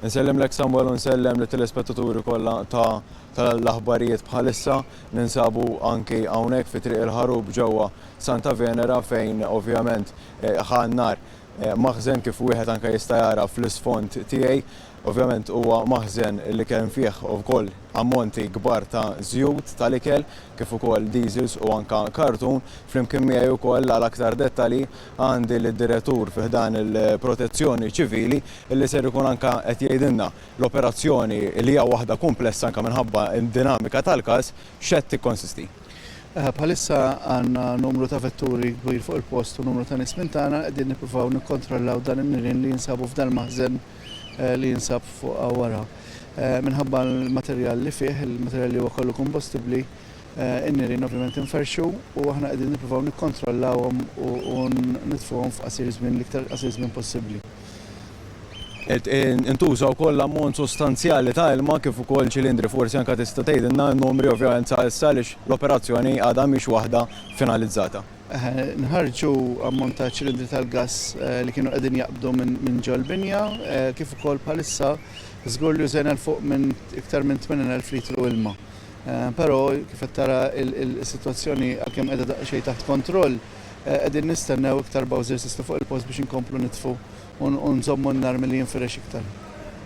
Nsellem lek Samuel u nsellem li telespettaturi kollha tal-aħbarijiet bħalissa ninsabu anki hawnhekk fi triq il-ħarub ġewwa Santa Venera fejn ovvjament ħannar maħżen kif wieħed anke jista' jara fl-isfond tiegħi. Ovvjament huwa maħżen li kien fih ukoll ammonti kbar ta' żjud tal-ikel kif ukoll diesels u anke kartun. Flimkien miegħi wkoll għal aktar dettalji għandi l-direttur fih dan il-protezzjoni ċivili li ser ikun anke qed jgħidilna l-operazzjoni li hija waħda komplessa anke minħabba d-dinamika tal-każ x'qed tikkonsisti. Bħalissa għandna numru ta' vetturi kbir fuq il-post u numru ta' nies minn tagħna qegħdin nippruvaw nikkontrollaw dan in-nirien li jinsabu f'dan il-maħżen li jinsab fuq wara. Minħabba l-materjal li fih, il-materjal li huwa kollu kompostibbli, in-nirien ovvjament inferxu u aħna qegħdin nippruvaw nikkontrollawhom u nitfuhom f'qasir żmien l-iktar qasir żmien possibbli. Intuża wkoll ammont sostanzjali ta' ilma kif ukoll ċilindri, forsi anke tista' tgħidilna n-numri ovvjament sa issa għaliex l-operazzjoni għadha mhix waħda finalizzata. Nħarġu ammont ta' ċilindri tal-gass li kienu qegħdin jaqbdu minn ġol binja, kif ukoll bħalissa żgur li użejna fuq minn iktar minn 80,000 litru ilma. Però kif qed tara l-sitwazzjoni għalkemm qiegħda daqsxejn taħt kontroll, qegħdin nistennew iktar bowser system fuq il-post biex inkomplu nitfu u nżommu n-nar milli jinfirex iktar.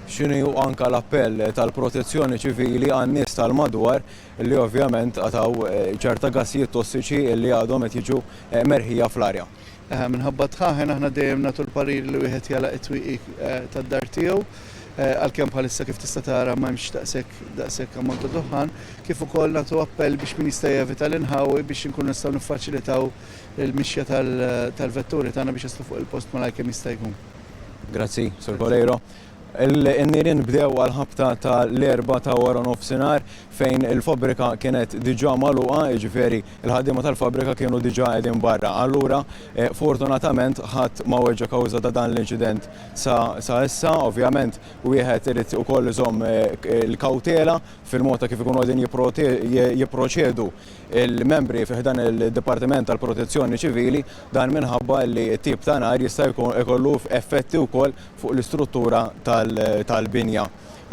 X'inhu anke l-appell tal-protezzjoni ċivili għan-nies tal-madwar li ovvjament għataw ċerta gassijiet tossiċi li għadhom qed jiġu merħija fl-arja. Minħabba tħaħen aħna dejjem nagħtu l-parir li wieħed jalaq it-twieqi tad-dar tiegħu għalkemm bħalissa kif tista' tara m'hemmx daqshekk ammont ta' duħan, kif ukoll nagħtu appell biex min jista' jevita l-inħawi biex inkunu nistgħu niffaċilitaw il-mixja tal-vetturi tagħna biex jaslu fuq il-post malajr kemm jista' jkun. Grazzi, Sur Kolejro. Il-nirien bdew għal-ħabta tal-4 ta' wara nofsinhar fejn il-fabrika kienet diġà magħluqa, jiġifieri il-ħaddiema tal-fabrika kienu diġà qegħdin barra. Allura fortunatament ħadd ma weġġa kawża ta' dan l-inċident sa issa, ovvjament wieħed irid ukoll iżomm il-kawtela fil-mod ta' kif ikunu qegħdin jipproċedu il-membri fih dan il-Dipartiment tal-Protezzjoni Ċivili dan minħabba li t-tip ta' nar jista' jkollu effetti wkoll fuq l-istruttura tal-binja.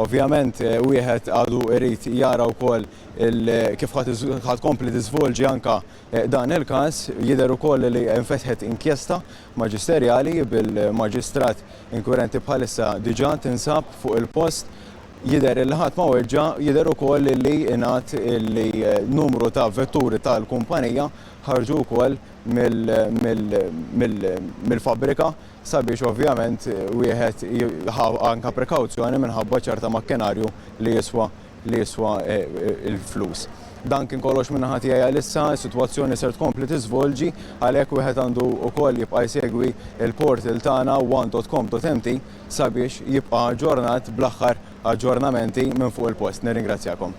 Ovvjament wieħed għadu irid jara wkoll kif ħadd kompli tiżvolġi anke dan il-każ, jidher ukoll li infetħet inkjesta maġisterjali bil-maġistrat inkwirenti bħalissa diġà tinsab fuq il-post. Jidher li ħadd ma weġġa, jidher ukoll li ingħat li numru ta' vetturi tal-kumpanija ħarġu wkoll mill-fabrika sabiex ovvjament wieħed anke prekawzjoni minħabba ċerta makkinarju li jiswa il-flus. Dan kien kollox minn naħa tiegħi għalissa, is-sitwazzjoni ser tkompli tiżvolġi għalhekk wieħed għandu wkoll jibqa' jsegwi il-portal tagħna one.com.mt sabiex jibqa' ġurnat bl-aħħar aġġornamenti minn fuq il-post. Nirringrazzjakom.